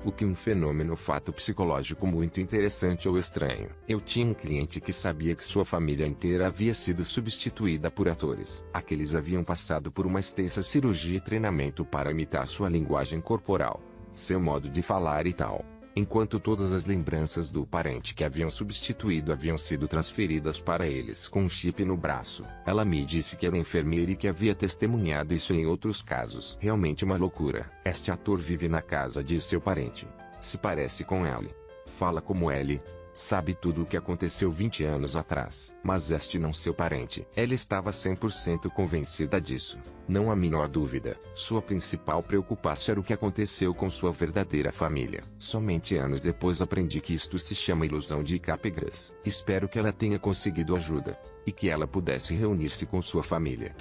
o que um fenômeno fato psicológico muito interessante ou estranho. Eu tinha um cliente que sabia que sua família inteira havia sido substituída por atores. Aqueles haviam passado por uma extensa cirurgia e treinamento para imitar sua linguagem corporal, seu modo de falar e tal. Enquanto todas as lembranças do parente que haviam substituído haviam sido transferidas para eles com um chip no braço. Ela me disse que era enfermeira e que havia testemunhado isso em outros casos. Realmente uma loucura. Este ator vive na casa de seu parente. Se parece com Ellie. Fala como Ellie. Sabe tudo o que aconteceu 20 anos atrás. Mas este não seu parente. Ela estava 100% convencida disso. Não há menor dúvida. Sua principal preocupação era o que aconteceu com sua verdadeira família. Somente anos depois aprendi que isto se chama ilusão de Capgras. Espero que ela tenha conseguido ajuda. E que ela pudesse reunir-se com sua família.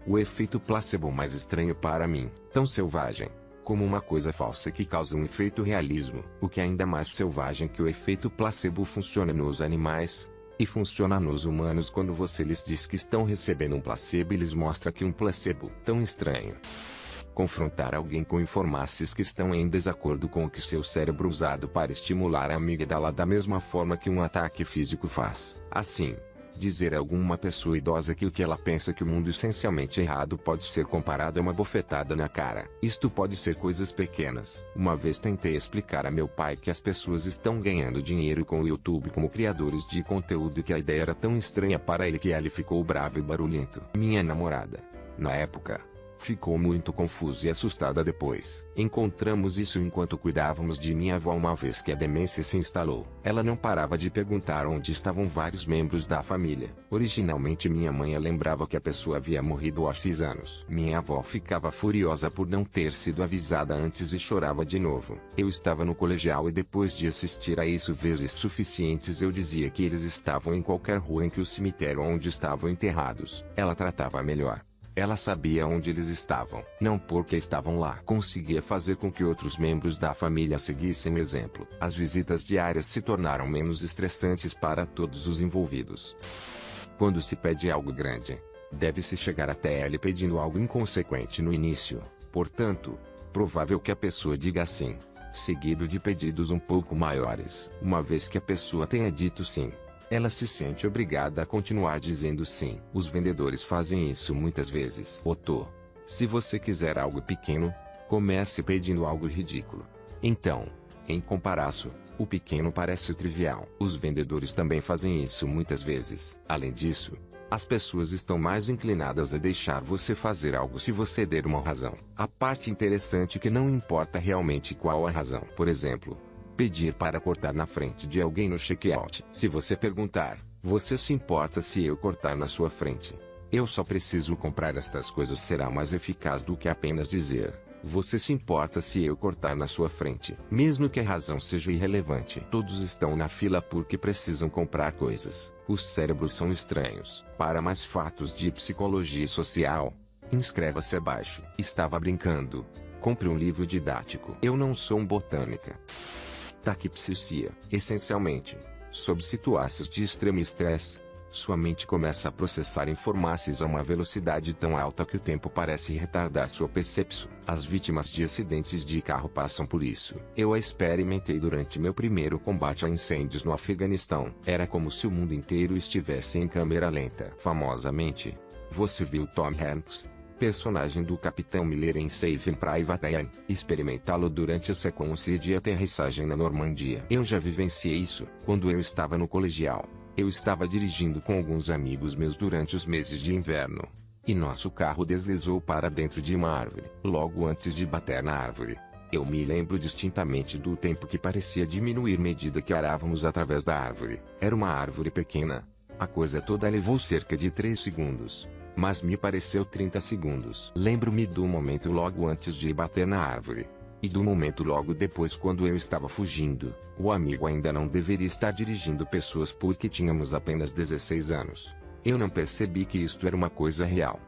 O efeito placebo mais estranho para mim. Tão selvagem. Como uma coisa falsa que causa um efeito realismo, o que é ainda mais selvagem que o efeito placebo funciona nos animais, e funciona nos humanos quando você lhes diz que estão recebendo um placebo e lhes mostra que um placebo tão estranho. Confrontar alguém com informações que estão em desacordo com o que seu cérebro usado para estimular a amígdala da mesma forma que um ataque físico faz. Assim, dizer a alguma pessoa idosa que o que ela pensa que o mundo essencialmente errado pode ser comparado a uma bofetada na cara. Isto pode ser coisas pequenas. Uma vez tentei explicar a meu pai que as pessoas estão ganhando dinheiro com o YouTube como criadores de conteúdo e que a ideia era tão estranha para ele que ele ficou bravo e barulhento. Minha namorada, na época, ficou muito confusa e assustada depois. Encontramos isso enquanto cuidávamos de minha avó uma vez que a demência se instalou. Ela não parava de perguntar onde estavam vários membros da família. Originalmente minha mãe lembrava que a pessoa havia morrido há 6 anos. Minha avó ficava furiosa por não ter sido avisada antes e chorava de novo. Eu estava no colegial e depois de assistir a isso vezes suficientes eu dizia que eles estavam em qualquer rua em que o cemitério onde estavam enterrados. Ela tratava melhor. Ela sabia onde eles estavam, não porque estavam lá. Conseguia fazer com que outros membros da família seguissem o exemplo. As visitas diárias se tornaram menos estressantes para todos os envolvidos. Quando se pede algo grande, deve-se chegar até ele pedindo algo inconsequente no início. Portanto, provável que a pessoa diga sim, seguido de pedidos um pouco maiores. Uma vez que a pessoa tenha dito sim, ela se sente obrigada a continuar dizendo sim. Os vendedores fazem isso muitas vezes. Otto, se você quiser algo pequeno, comece pedindo algo ridículo. Então, em comparação, o pequeno parece trivial. Os vendedores também fazem isso muitas vezes. Além disso, as pessoas estão mais inclinadas a deixar você fazer algo se você der uma razão. A parte interessante é que não importa realmente qual a razão. Por exemplo, pedir para cortar na frente de alguém no checkout. Se você perguntar, você se importa se eu cortar na sua frente? Eu só preciso comprar estas coisas será mais eficaz do que apenas dizer, você se importa se eu cortar na sua frente? Mesmo que a razão seja irrelevante. Todos estão na fila porque precisam comprar coisas. Os cérebros são estranhos. Para mais fatos de psicologia social, inscreva-se abaixo. Estava brincando. Compre um livro didático. Eu não sou um botânica. Taquipsia, essencialmente, sob situações de extremo estresse, sua mente começa a processar informações a uma velocidade tão alta que o tempo parece retardar sua percepção. As vítimas de acidentes de carro passam por isso. Eu a experimentei durante meu primeiro combate a incêndios no Afeganistão. Era como se o mundo inteiro estivesse em câmera lenta. Famosamente, você viu Tom Hanks, personagem do Capitão Miller em Saving Private Ryan, experimentá-lo durante a sequência de aterrissagem na Normandia. Eu já vivenciei isso, quando eu estava no colegial. Eu estava dirigindo com alguns amigos meus durante os meses de inverno, e nosso carro deslizou para dentro de uma árvore. Logo antes de bater na árvore, eu me lembro distintamente do tempo que parecia diminuir à medida que arávamos através da árvore. Era uma árvore pequena. A coisa toda levou cerca de 3 segundos. Mas me pareceu 30 segundos. Lembro-me do momento logo antes de bater na árvore. E do momento logo depois quando eu estava fugindo. O amigo ainda não deveria estar dirigindo pessoas porque tínhamos apenas 16 anos. Eu não percebi que isto era uma coisa real.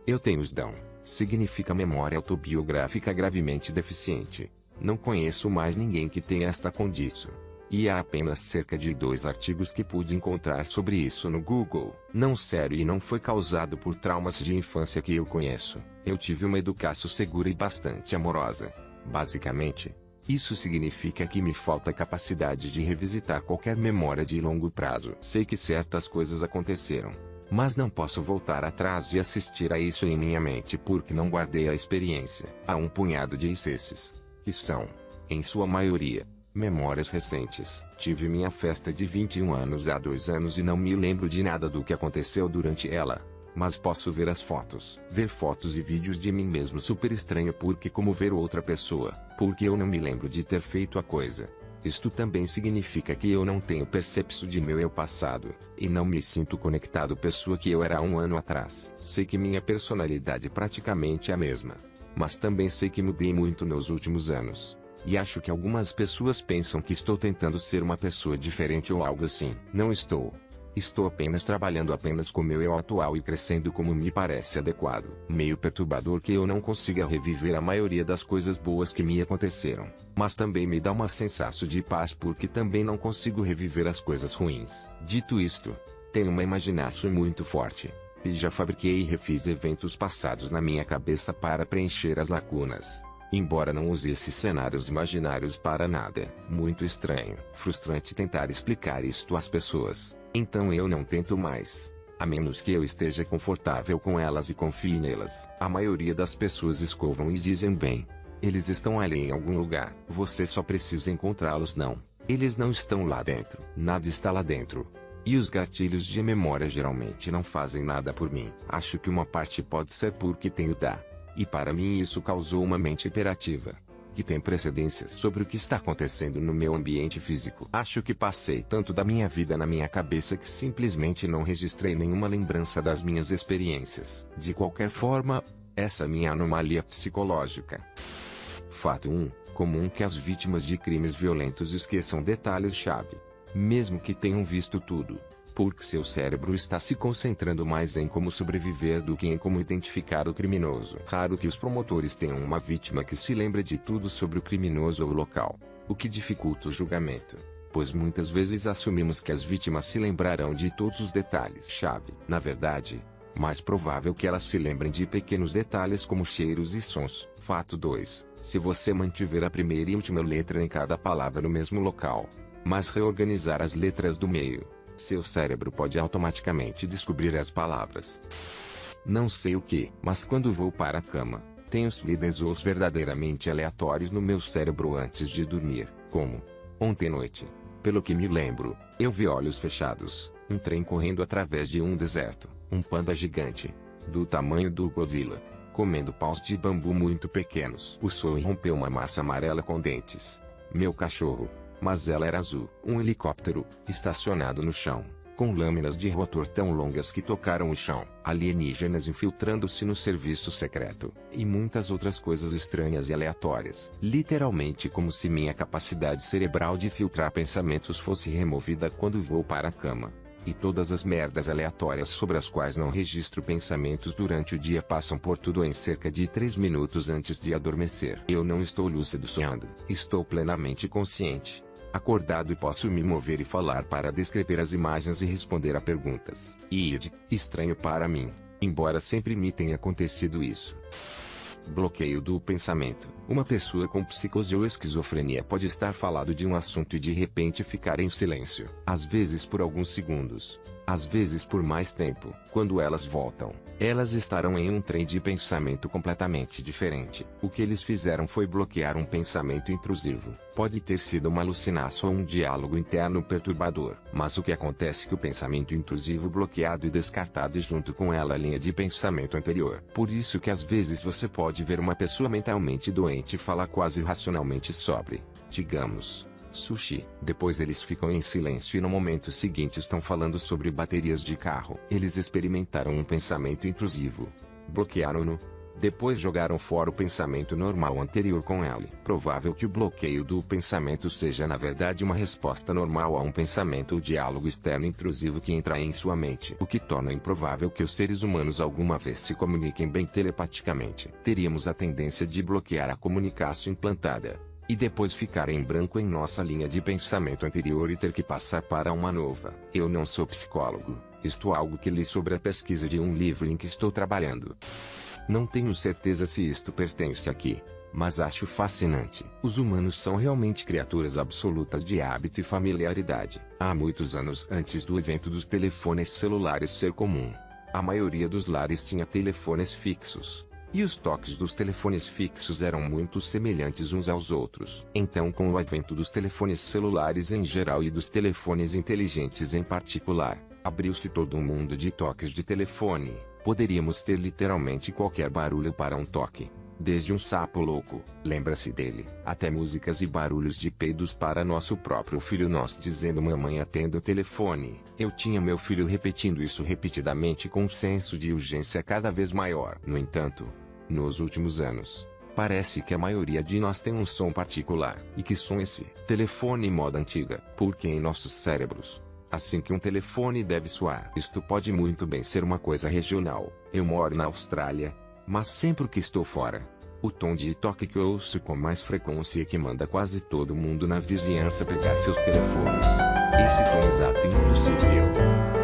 Eu tenho SDAM, significa memória autobiográfica gravemente deficiente. Não conheço mais ninguém que tenha esta condição. E há apenas cerca de 2 artigos que pude encontrar sobre isso no Google. Não sério e não foi causado por traumas de infância que eu conheço. Eu tive uma educação segura e bastante amorosa. Basicamente, Isso significa que me falta a capacidade de revisitar qualquer memória de longo prazo. Sei que certas coisas aconteceram, mas não posso voltar atrás e assistir a isso em minha mente porque não guardei a experiência. Há um punhado de ICs, que são, em sua maioria, memórias recentes. Tive minha festa de 21 anos há 2 anos e não me lembro de nada do que aconteceu durante ela. Mas posso ver as fotos. Ver fotos e vídeos de mim mesmo super estranho porque como ver outra pessoa, porque eu não me lembro de ter feito a coisa. Isto também significa que eu não tenho percepção de meu eu passado, e não me sinto conectado à pessoa que eu era há 1 ano atrás. Sei que minha personalidade praticamente é a mesma, mas também sei que mudei muito nos últimos anos. E acho que algumas pessoas pensam que estou tentando ser uma pessoa diferente ou algo assim. Não estou. Estou apenas trabalhando apenas com meu eu atual e crescendo como me parece adequado. Meio perturbador que eu não consiga reviver a maioria das coisas boas que me aconteceram. Mas também me dá uma sensação de paz porque também não consigo reviver as coisas ruins. Dito isto, tenho uma imaginação muito forte. E já fabriquei e refiz eventos passados na minha cabeça para preencher as lacunas. Embora não use esses cenários imaginários para nada. Muito estranho. Frustrante tentar explicar isto às pessoas. Então eu não tento mais. A menos que eu esteja confortável com elas e confie nelas. A maioria das pessoas escovam e dizem bem. Eles estão ali em algum lugar. Você só precisa encontrá-los não. Eles não estão lá dentro. Nada está lá dentro. E os gatilhos de memória geralmente não fazem nada por mim. Acho que uma parte pode ser porque tenho da. E para mim isso causou uma mente hiperativa, que tem precedências sobre o que está acontecendo no meu ambiente físico. Acho que passei tanto da minha vida na minha cabeça que simplesmente não registrei nenhuma lembrança das minhas experiências. De qualquer forma, essa é minha anomalia psicológica. Fato 1. Comum que as vítimas de crimes violentos esqueçam detalhes-chave, mesmo que tenham visto tudo. Porque seu cérebro está se concentrando mais em como sobreviver do que em como identificar o criminoso. Raro que os promotores tenham uma vítima que se lembre de tudo sobre o criminoso ou o local, o que dificulta o julgamento, pois muitas vezes assumimos que as vítimas se lembrarão de todos os detalhes-chave. Na verdade, mais provável que elas se lembrem de pequenos detalhes como cheiros e sons. Fato 2. Se você mantiver a primeira e última letra em cada palavra no mesmo local, mas reorganizar as letras do meio, seu cérebro pode automaticamente descobrir as palavras. Não sei o que, mas quando vou para a cama, tenho slides ou verdadeiramente aleatórios no meu cérebro antes de dormir, como ontem noite. Pelo que me lembro, eu vi olhos fechados, um trem correndo através de um deserto, um panda gigante, do tamanho do Godzilla, comendo paus de bambu muito pequenos. O sol rompeu uma massa amarela com dentes. Meu cachorro. Mas ela era azul. Um helicóptero, estacionado no chão, com lâminas de rotor tão longas que tocaram o chão. Alienígenas infiltrando-se no serviço secreto. E muitas outras coisas estranhas e aleatórias. Literalmente como se minha capacidade cerebral de filtrar pensamentos fosse removida quando vou para a cama. E todas as merdas aleatórias sobre as quais não registro pensamentos durante o dia passam por tudo em cerca de 3 minutos antes de adormecer. Eu não estou lúcido sonhando. Estou plenamente consciente, acordado e posso me mover e falar para descrever as imagens e responder a perguntas. Estranho para mim, embora sempre me tenha acontecido isso. Bloqueio do pensamento. Uma pessoa com psicose ou esquizofrenia pode estar falando de um assunto e de repente ficar em silêncio. Às vezes por alguns segundos. Às vezes por mais tempo. Quando elas voltam, elas estarão em um trem de pensamento completamente diferente. O que eles fizeram foi bloquear um pensamento intrusivo. Pode ter sido uma alucinação ou um diálogo interno perturbador. Mas o que acontece é que o pensamento intrusivo bloqueado e descartado e junto com ela a linha de pensamento anterior. Por isso que às vezes você pode ver uma pessoa mentalmente doente falar quase racionalmente sobre, digamos, sushi. Depois eles ficam em silêncio e no momento seguinte estão falando sobre baterias de carro. Eles experimentaram um pensamento intrusivo. Bloquearam-no. Depois jogaram fora o pensamento normal anterior com ele. Provável que o bloqueio do pensamento seja na verdade uma resposta normal a um pensamento ou diálogo externo intrusivo que entra em sua mente. O que torna improvável que os seres humanos alguma vez se comuniquem bem telepaticamente. Teríamos a tendência de bloquear a comunicação implantada, e depois ficar em branco em nossa linha de pensamento anterior e ter que passar para uma nova. Eu não sou psicólogo, isto é algo que li sobre a pesquisa de um livro em que estou trabalhando. Não tenho certeza se isto pertence aqui, mas acho fascinante. Os humanos são realmente criaturas absolutas de hábito e familiaridade. Há muitos anos antes do advento dos telefones celulares ser comum, a maioria dos lares tinha telefones fixos. E os toques dos telefones fixos eram muito semelhantes uns aos outros. Então, com o advento dos telefones celulares em geral e dos telefones inteligentes em particular, abriu-se todo um mundo de toques de telefone. Poderíamos ter literalmente qualquer barulho para um toque. Desde um sapo louco, lembra-se dele, até músicas e barulhos de peidos para nosso próprio filho, nós dizendo mamãe atenda o telefone. Eu tinha meu filho repetindo isso repetidamente com um senso de urgência cada vez maior. No entanto, nos últimos anos, parece que a maioria de nós tem um som particular. E que som esse? Telefone moda antiga, porque em nossos cérebros, assim que um telefone deve soar. Isto pode muito bem ser uma coisa regional. Eu moro na Austrália, mas sempre que estou fora, o tom de toque que eu ouço com mais frequência é que manda quase todo mundo na vizinhança pegar seus telefones. Esse tom exato, inclusive eu.